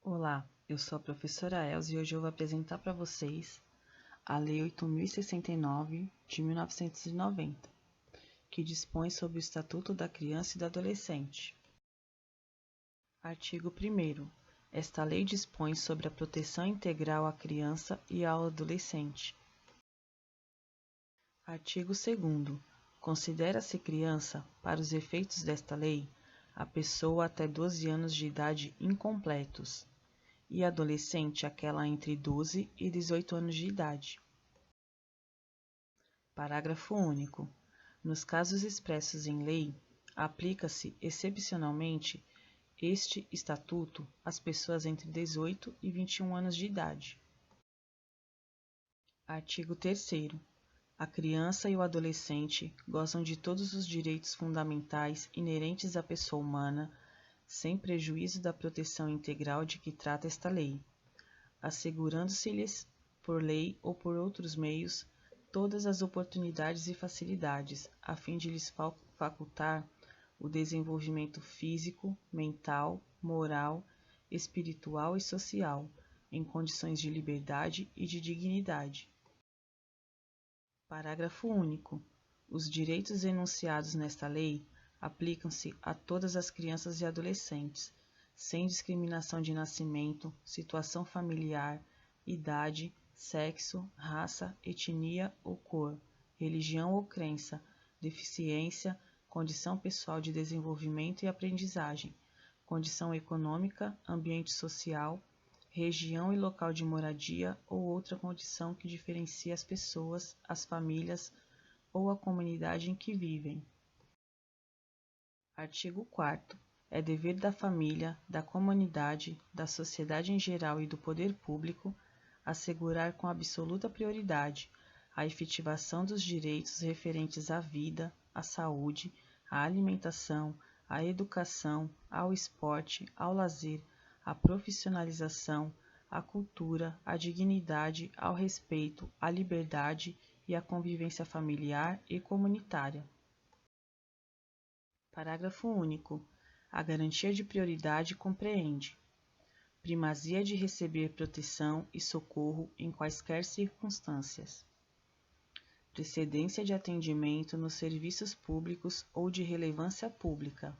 Olá, eu sou a professora Elza e hoje eu vou apresentar para vocês a Lei 8.069 de 1990, que dispõe sobre o Estatuto da Criança e do Adolescente. Artigo 1º. Esta lei dispõe sobre a proteção integral à criança e ao adolescente. Artigo 2º. Considera-se criança, para os efeitos desta lei, a pessoa até 12 anos de idade incompletos, e adolescente aquela entre 12 e 18 anos de idade. Parágrafo único. Nos casos expressos em lei, aplica-se excepcionalmente este Estatuto às pessoas entre 18 e 21 anos de idade. Artigo 3º. A criança e o adolescente gozam de todos os direitos fundamentais inerentes à pessoa humana, sem prejuízo da proteção integral de que trata esta lei, assegurando-se-lhes, por lei ou por outros meios, todas as oportunidades e facilidades, a fim de lhes facultar o desenvolvimento físico, mental, moral, espiritual e social, em condições de liberdade e de dignidade. Parágrafo único. Os direitos enunciados nesta lei aplicam-se a todas as crianças e adolescentes, sem discriminação de nascimento, situação familiar, idade, sexo, raça, etnia ou cor, religião ou crença, deficiência, condição pessoal de desenvolvimento e aprendizagem, condição econômica, ambiente social, região e local de moradia ou outra condição que diferencie as pessoas, as famílias ou a comunidade em que vivem. Artigo 4º. É dever da família, da comunidade, da sociedade em geral e do poder público assegurar com absoluta prioridade a efetivação dos direitos referentes à vida, à saúde, à alimentação, à educação, ao esporte, ao lazer, à profissionalização, à cultura, à dignidade, ao respeito, à liberdade e à convivência familiar e comunitária. Parágrafo único. A garantia de prioridade compreende: primazia de receber proteção e socorro em quaisquer circunstâncias, precedência de atendimento nos serviços públicos ou de relevância pública,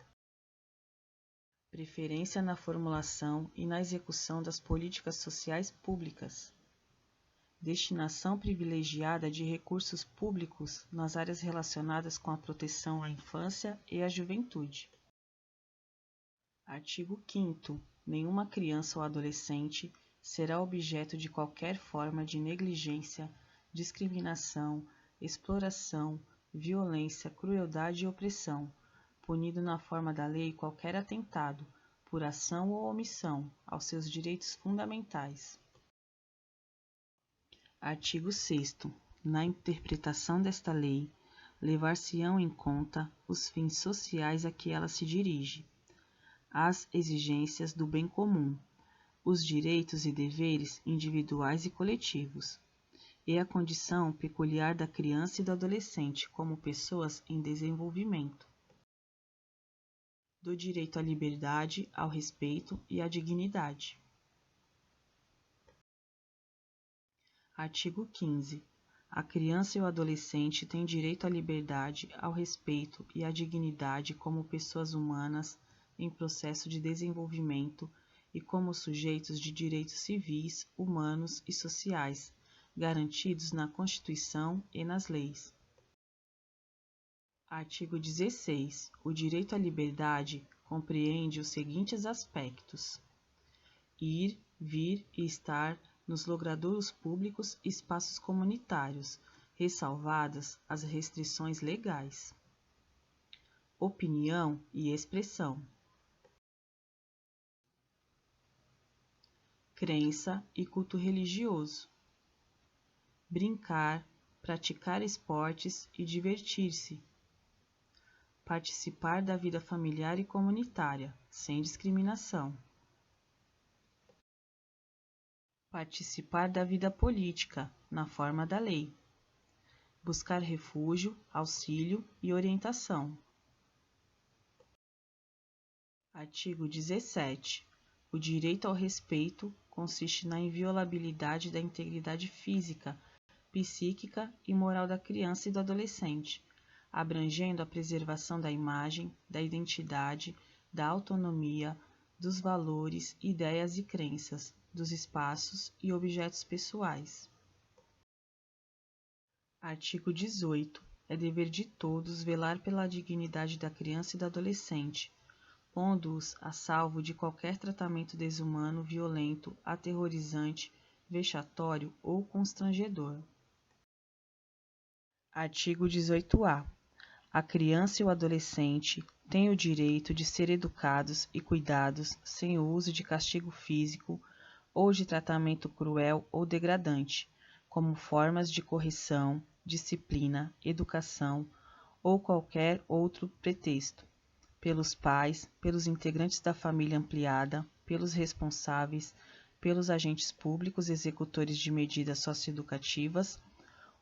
preferência na formulação e na execução das políticas sociais públicas, destinação privilegiada de recursos públicos nas áreas relacionadas com a proteção à infância e à juventude. Artigo 5º. Nenhuma criança ou adolescente será objeto de qualquer forma de negligência, discriminação, exploração, violência, crueldade e opressão, punido na forma da lei qualquer atentado, por ação ou omissão, aos seus direitos fundamentais. Artigo 6º. Na interpretação desta lei, levar-se-ão em conta os fins sociais a que ela se dirige, as exigências do bem comum, os direitos e deveres individuais e coletivos, e a condição peculiar da criança e do adolescente como pessoas em desenvolvimento, do direito à liberdade, ao respeito e à dignidade. Artigo 15. A criança e o adolescente têm direito à liberdade, ao respeito e à dignidade como pessoas humanas em processo de desenvolvimento e como sujeitos de direitos civis, humanos e sociais, garantidos na Constituição e nas leis. Artigo 16. O direito à liberdade compreende os seguintes aspectos: ir, vir e estar nos logradouros públicos e espaços comunitários, ressalvadas as restrições legais. Opinião e expressão. Crença e culto religioso. Brincar, praticar esportes e divertir-se. Participar da vida familiar e comunitária, sem discriminação. Participar da vida política, na forma da lei. Buscar refúgio, auxílio e orientação. Artigo 17. O direito ao respeito consiste na inviolabilidade da integridade física, psíquica e moral da criança e do adolescente, abrangendo a preservação da imagem, da identidade, da autonomia, dos valores, ideias e crenças, dos espaços e objetos pessoais. Artigo 18. É dever de todos velar pela dignidade da criança e do adolescente, pondo-os a salvo de qualquer tratamento desumano, violento, aterrorizante, vexatório ou constrangedor. Artigo 18-A. A criança e o adolescente têm o direito de ser educados e cuidados sem o uso de castigo físico ou de tratamento cruel ou degradante, como formas de correção, disciplina, educação ou qualquer outro pretexto, pelos pais, pelos integrantes da família ampliada, pelos responsáveis, pelos agentes públicos executores de medidas socioeducativas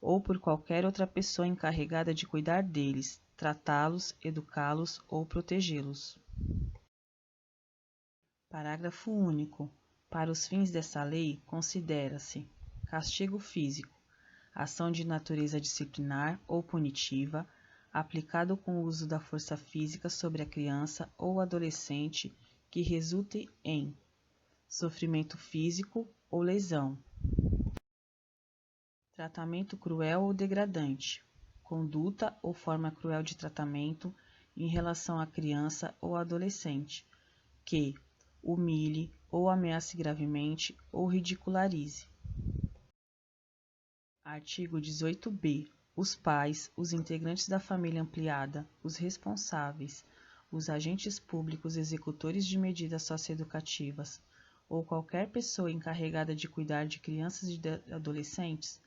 ou por qualquer outra pessoa encarregada de cuidar deles, tratá-los, educá-los ou protegê-los. Parágrafo único. Para os fins dessa lei, considera-se castigo físico, ação de natureza disciplinar ou punitiva, aplicado com o uso da força física sobre a criança ou adolescente que resulte em sofrimento físico ou lesão, tratamento cruel ou degradante, conduta ou forma cruel de tratamento em relação à criança ou adolescente, que humilhe ou ameace gravemente ou ridicularize. Artigo 18b. Os pais, os integrantes da família ampliada, os responsáveis, os agentes públicos executores de medidas socioeducativas ou qualquer pessoa encarregada de cuidar de crianças e de adolescentes,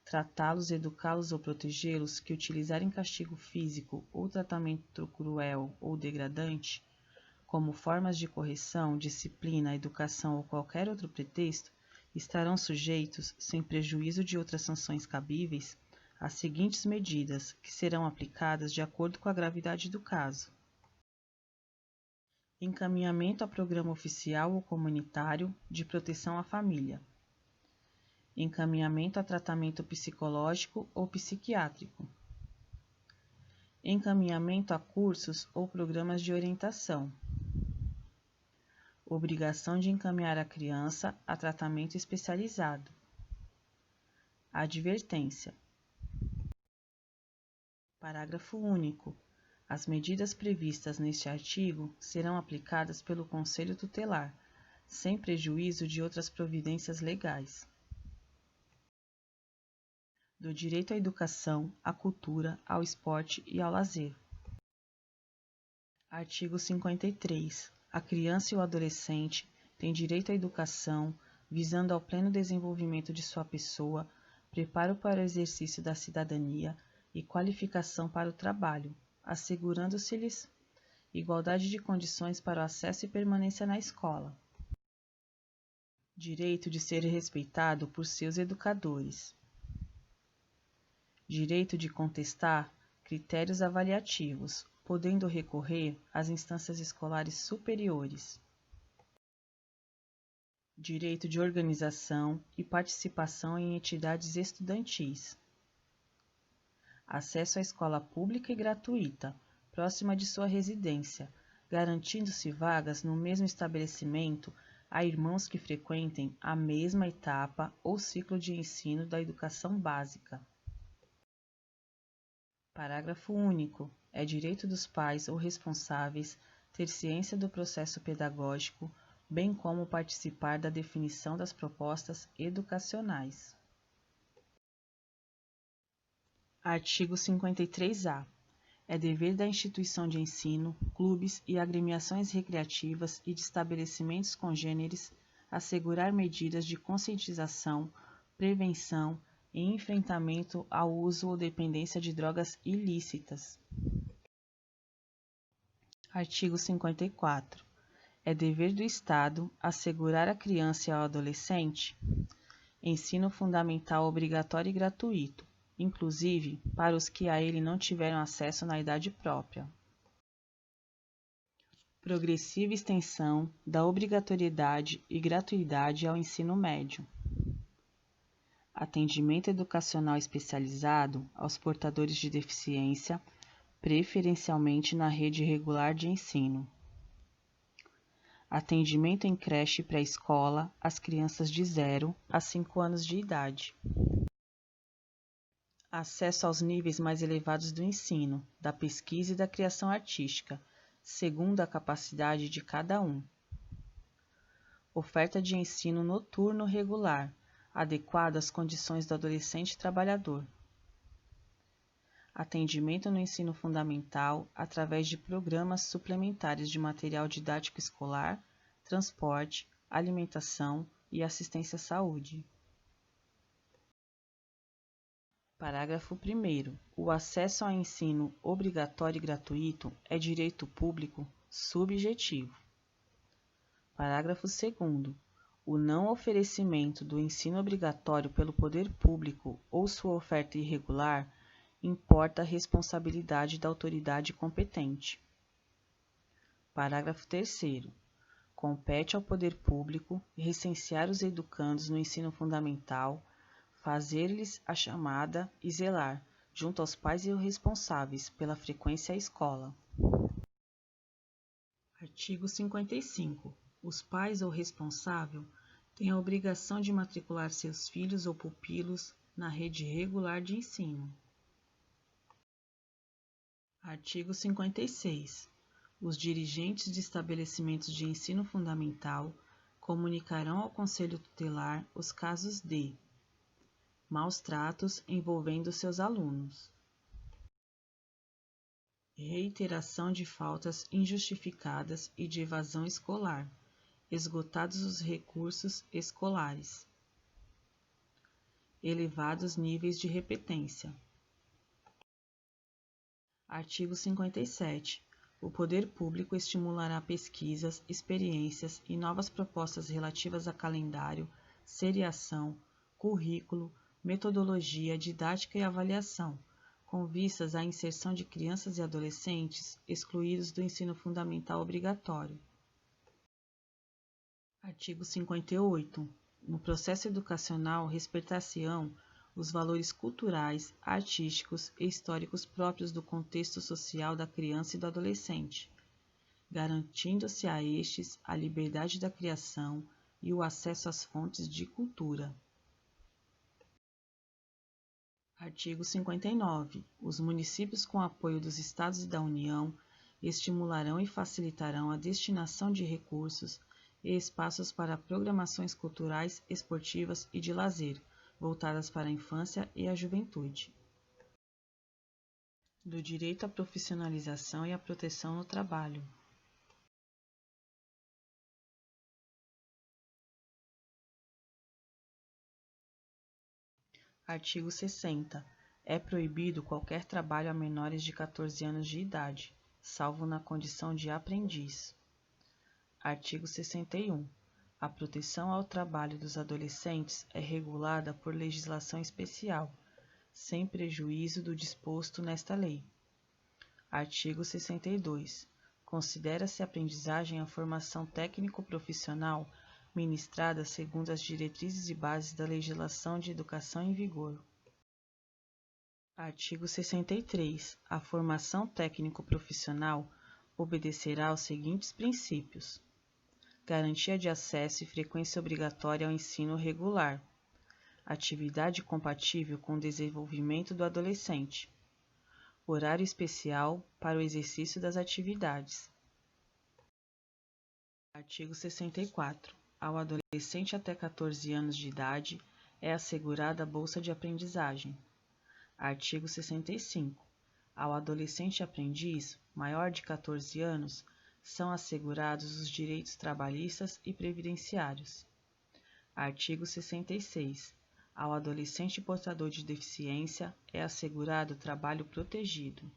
tratá-los, educá-los ou protegê-los que utilizarem castigo físico ou tratamento cruel ou degradante, como formas de correção, disciplina, educação ou qualquer outro pretexto, estarão sujeitos, sem prejuízo de outras sanções cabíveis, às seguintes medidas, que serão aplicadas de acordo com a gravidade do caso: encaminhamento a programa oficial ou comunitário de proteção à família, encaminhamento a tratamento psicológico ou psiquiátrico, encaminhamento a cursos ou programas de orientação, obrigação de encaminhar a criança a tratamento especializado, advertência. Parágrafo único. As medidas previstas neste artigo serão aplicadas pelo Conselho Tutelar, sem prejuízo de outras providências legais. Do direito à educação, à cultura, ao esporte e ao lazer. Artigo 53. A criança e o adolescente têm direito à educação, visando ao pleno desenvolvimento de sua pessoa, preparo para o exercício da cidadania e qualificação para o trabalho, assegurando-se-lhes igualdade de condições para o acesso e permanência na escola. Direito de ser respeitado por seus educadores. Direito de contestar critérios avaliativos, podendo recorrer às instâncias escolares superiores. Direito de organização e participação em entidades estudantis. Acesso à escola pública e gratuita, próxima de sua residência, garantindo-se vagas no mesmo estabelecimento a irmãos que frequentem a mesma etapa ou ciclo de ensino da educação básica. Parágrafo único. É direito dos pais ou responsáveis ter ciência do processo pedagógico, bem como participar da definição das propostas educacionais. Artigo 53-A. É dever da instituição de ensino, clubes e agremiações recreativas e de estabelecimentos congêneres assegurar medidas de conscientização, prevenção e enfrentamento ao uso ou dependência de drogas ilícitas. Artigo 54. É dever do Estado assegurar à criança e ao adolescente ensino fundamental obrigatório e gratuito, inclusive para os que a ele não tiveram acesso na idade própria. Progressiva extensão da obrigatoriedade e gratuidade ao ensino médio. Atendimento educacional especializado aos portadores de deficiência, preferencialmente na rede regular de ensino. Atendimento em creche pré-escola às crianças de 0 a 5 anos de idade. Acesso aos níveis mais elevados do ensino, da pesquisa e da criação artística, segundo a capacidade de cada um. Oferta de ensino noturno regular, adequado às condições do adolescente trabalhador. Atendimento no ensino fundamental através de programas suplementares de material didático escolar, transporte, alimentação e assistência à saúde. Parágrafo 1º. O acesso ao ensino obrigatório e gratuito é direito público subjetivo. Parágrafo 2º. O não oferecimento do ensino obrigatório pelo poder público ou sua oferta irregular importa a responsabilidade da autoridade competente. Parágrafo 3º. Compete ao poder público recensear os educandos no ensino fundamental, fazer-lhes a chamada e zelar, junto aos pais e responsáveis, pela frequência à escola. Artigo 55. Os pais ou responsável têm a obrigação de matricular seus filhos ou pupilos na rede regular de ensino. Artigo 56. Os dirigentes de estabelecimentos de ensino fundamental comunicarão ao Conselho Tutelar os casos de maus tratos envolvendo seus alunos, reiteração de faltas injustificadas e de evasão escolar, esgotados os recursos escolares, elevados níveis de repetência. Artigo 57. O poder público estimulará pesquisas, experiências e novas propostas relativas a calendário, seriação, currículo, metodologia, didática e avaliação, com vistas à inserção de crianças e adolescentes excluídos do ensino fundamental obrigatório. Artigo 58. No processo educacional, respeitar-se-ão os valores culturais, artísticos e históricos próprios do contexto social da criança e do adolescente, garantindo-se a estes a liberdade da criação e o acesso às fontes de cultura. Artigo 59. Os municípios, com apoio dos Estados e da União, estimularão e facilitarão a destinação de recursos e espaços para programações culturais, esportivas e de lazer, voltadas para a infância e a juventude. Do direito à profissionalização e à proteção no trabalho. Artigo 60. É proibido qualquer trabalho a menores de 14 anos de idade, salvo na condição de aprendiz. Artigo 61. A proteção ao trabalho dos adolescentes é regulada por legislação especial, sem prejuízo do disposto nesta lei. Artigo 62. Considera-se aprendizagem a formação técnico-profissional ministrada segundo as diretrizes e bases da legislação de educação em vigor. Artigo 63. A formação técnico-profissional obedecerá aos seguintes princípios: garantia de acesso e frequência obrigatória ao ensino regular, atividade compatível com o desenvolvimento do adolescente, horário especial para o exercício das atividades. Artigo 64. Ao adolescente até 14 anos de idade é assegurada a bolsa de aprendizagem. Artigo 65. Ao adolescente aprendiz maior de 14 anos são assegurados os direitos trabalhistas e previdenciários. Artigo 66. Ao adolescente portador de deficiência é assegurado trabalho protegido.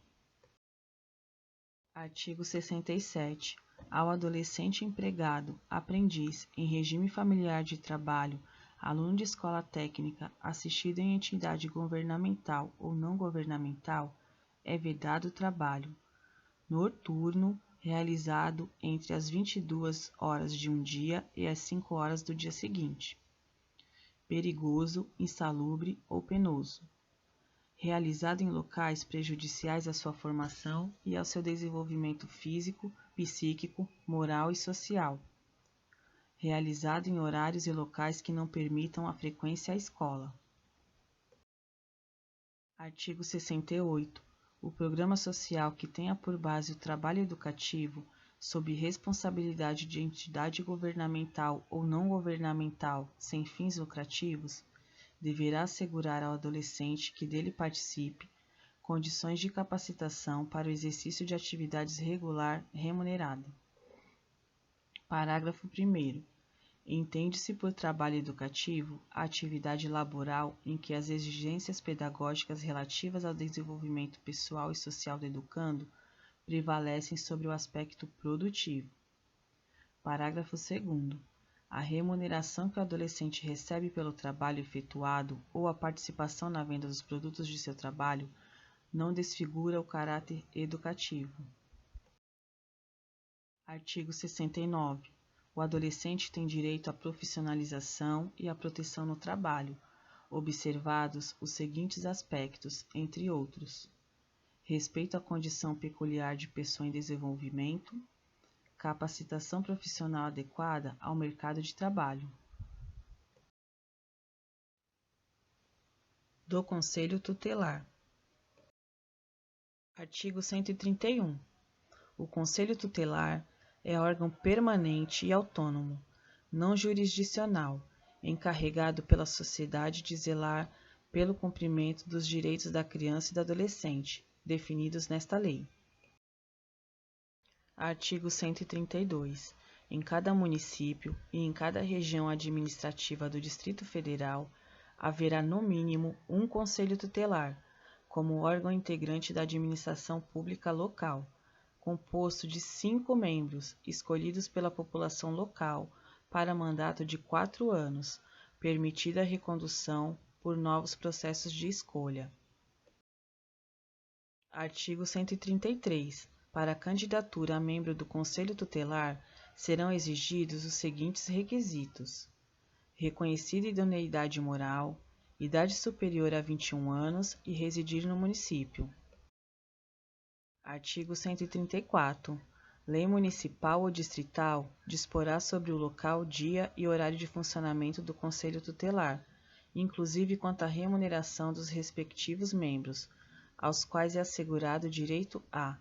Artigo 67. Ao adolescente empregado, aprendiz, em regime familiar de trabalho, aluno de escola técnica, assistido em entidade governamental ou não governamental, é vedado o trabalho noturno, realizado entre as 22 horas de um dia e as 5 horas do dia seguinte. Perigoso, insalubre ou penoso. Realizado em locais prejudiciais à sua formação e ao seu desenvolvimento físico, psíquico, moral e social. Realizado em horários e locais que não permitam a frequência à escola. Artigo 68. O programa social que tenha por base o trabalho educativo, sob responsabilidade de entidade governamental ou não governamental sem fins lucrativos, deverá assegurar ao adolescente que dele participe condições de capacitação para o exercício de atividades regular remunerada. Parágrafo 1º. Entende-se por trabalho educativo a atividade laboral em que as exigências pedagógicas relativas ao desenvolvimento pessoal e social do educando prevalecem sobre o aspecto produtivo. Parágrafo 2º. A remuneração que o adolescente recebe pelo trabalho efetuado ou a participação na venda dos produtos de seu trabalho não desfigura o caráter educativo. Artigo 69. O adolescente tem direito à profissionalização e à proteção no trabalho, observados os seguintes aspectos, entre outros: respeito à condição peculiar de pessoa em desenvolvimento, capacitação profissional adequada ao mercado de trabalho. Do Conselho Tutelar. Artigo 131. O Conselho Tutelar é órgão permanente e autônomo, não jurisdicional, encarregado pela sociedade de zelar pelo cumprimento dos direitos da criança e do adolescente, definidos nesta lei. Artigo 132. Em cada município e em cada região administrativa do Distrito Federal, haverá no mínimo um Conselho Tutelar, como órgão integrante da administração pública local, composto de 5 membros, escolhidos pela população local, para mandato de 4 anos, permitida a recondução por novos processos de escolha. Artigo 133. Para a candidatura a membro do Conselho Tutelar, serão exigidos os seguintes requisitos: reconhecida idoneidade moral, idade superior a 21 anos e residir no município. Artigo 134. Lei municipal ou distrital disporá sobre o local, dia e horário de funcionamento do Conselho Tutelar, inclusive quanto à remuneração dos respectivos membros, aos quais é assegurado o direito a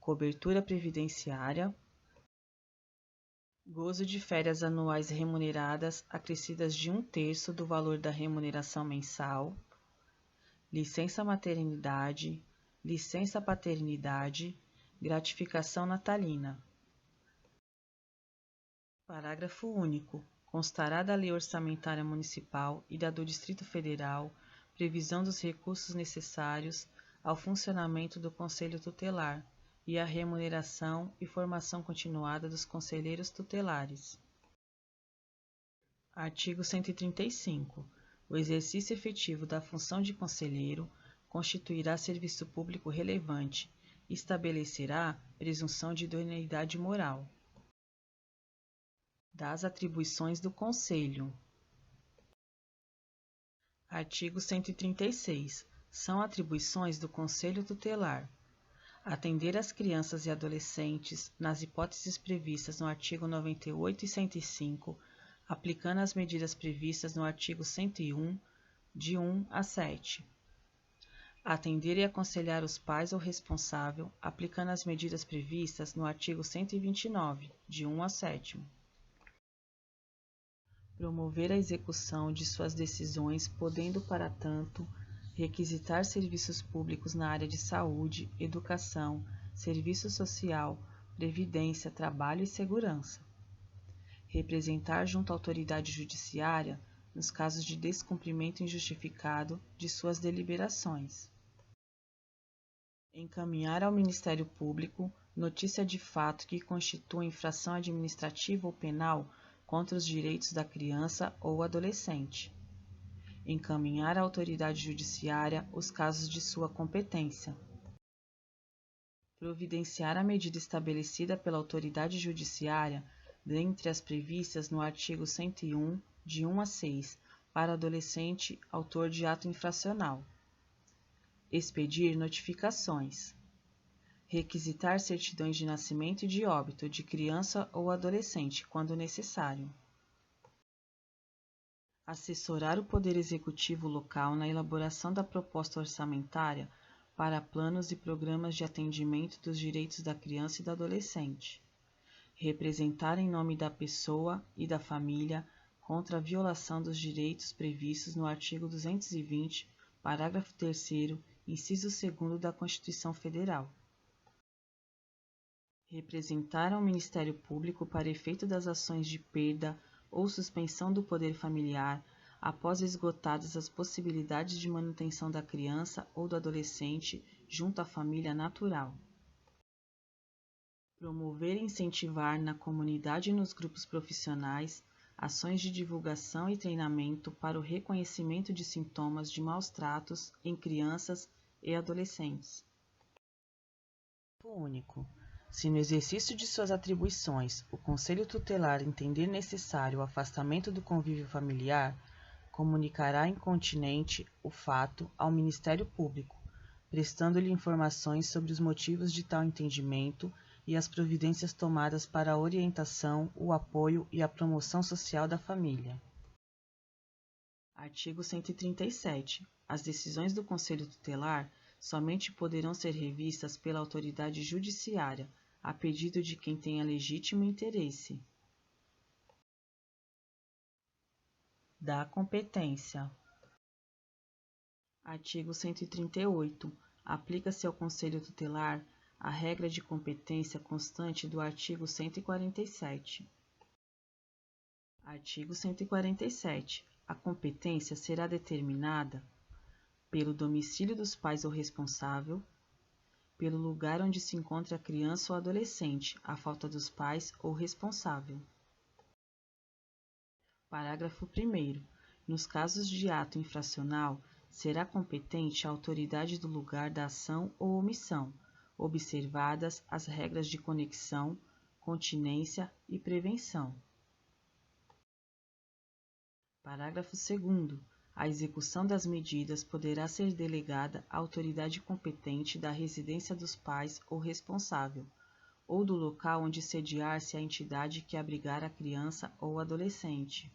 cobertura previdenciária, gozo de férias anuais remuneradas acrescidas de 1/3 do valor da remuneração mensal, licença maternidade, licença paternidade, gratificação natalina. Parágrafo único. Constará da Lei Orçamentária Municipal e da do Distrito Federal previsão dos recursos necessários ao funcionamento do Conselho Tutelar e à remuneração e formação continuada dos conselheiros tutelares. Artigo 135. O exercício efetivo da função de conselheiro constituirá serviço público relevante e estabelecerá presunção de idoneidade moral. Das atribuições do Conselho. Artigo 136. São atribuições do Conselho Tutelar: atender às crianças e adolescentes nas hipóteses previstas no artigo 98 e 105, aplicando as medidas previstas no artigo 101, de 1 a 7. Atender e aconselhar os pais ou responsável, aplicando as medidas previstas no artigo 129, de 1 a 7. Promover a execução de suas decisões, podendo, para tanto, requisitar serviços públicos na área de saúde, educação, serviço social, previdência, trabalho e segurança. Representar junto à autoridade judiciária nos casos de descumprimento injustificado de suas deliberações. Encaminhar ao Ministério Público notícia de fato que constitua infração administrativa ou penal contra os direitos da criança ou adolescente. Encaminhar à autoridade judiciária os casos de sua competência. providenciar a medida estabelecida pela autoridade judiciária, dentre as previstas no artigo 101, de 1 a 6, para adolescente autor de ato infracional. Expedir notificações. Requisitar certidões de nascimento e de óbito de criança ou adolescente, quando necessário. Assessorar o Poder Executivo local na elaboração da proposta orçamentária para planos e programas de atendimento dos direitos da criança e do adolescente. Representar em nome da pessoa e da família contra a violação dos direitos previstos no artigo 220, parágrafo 3º, inciso 2º da Constituição Federal. Representar ao Ministério Público para efeito das ações de perda ou suspensão do poder familiar após esgotadas as possibilidades de manutenção da criança ou do adolescente junto à família natural. Promover e incentivar na comunidade e nos grupos profissionais ações de divulgação e treinamento para o reconhecimento de sintomas de maus-tratos em crianças e adolescentes. Único. Se no exercício de suas atribuições o Conselho Tutelar entender necessário o afastamento do convívio familiar, comunicará incontinenti o fato ao Ministério Público, prestando-lhe informações sobre os motivos de tal entendimento e as providências tomadas para a orientação, o apoio e a promoção social da família. Artigo 137. As decisões do Conselho Tutelar somente poderão ser revistas pela autoridade judiciária, a pedido de quem tenha legítimo interesse. Da competência. Artigo 138. Aplica-se ao Conselho Tutelar a regra de competência constante do artigo 147. Artigo 147. A competência será determinada pelo domicílio dos pais ou responsável, pelo lugar onde se encontra a criança ou adolescente, à falta dos pais ou responsável. Parágrafo 1º. Nos casos de ato infracional, será competente a autoridade do lugar da ação ou omissão, observadas as regras de conexão, continência e prevenção. Parágrafo 2º. A execução das medidas poderá ser delegada à autoridade competente da residência dos pais ou responsável, ou do local onde sediar-se a entidade que abrigar a criança ou adolescente.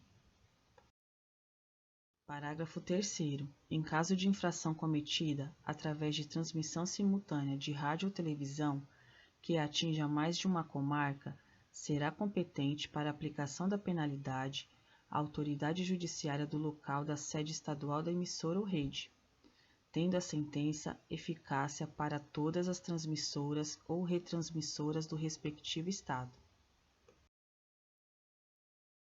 Parágrafo 3º. Em caso de infração cometida através de transmissão simultânea de rádio ou televisão que atinja mais de uma comarca, será competente para a aplicação da penalidade a autoridade judiciária do local da sede estadual da emissora ou rede, tendo a sentença eficácia para todas as transmissoras ou retransmissoras do respectivo estado.